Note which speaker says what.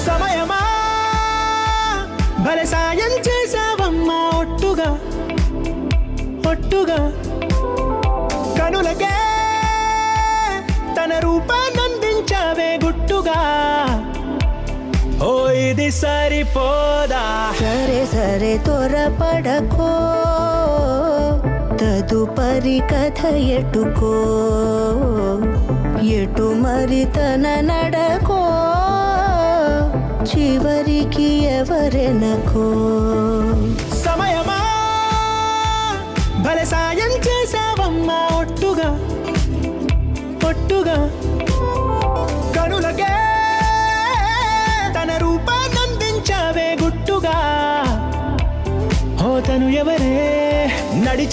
Speaker 1: సమయమా భలే సాయం చేసావమ్మా ఒట్టుగా ఒట్టుగా కనులకే తన రూపాన్నందించావే గుట్టుగా ఓ ఇది సరిపోదా
Speaker 2: సరే సరే త్వరపడకో తదుపరి కథ ఎటుకో ఎటు మరి తన నడకో చివరికి ఎవరెనకో
Speaker 1: సమయమా భలే సాయం చేసావమ్మా ఒట్టుగా ఒట్టుగా కనులకే తన రూపాన్నందించావే గుట్టుగా ఓ తను ఎవరే నడిచే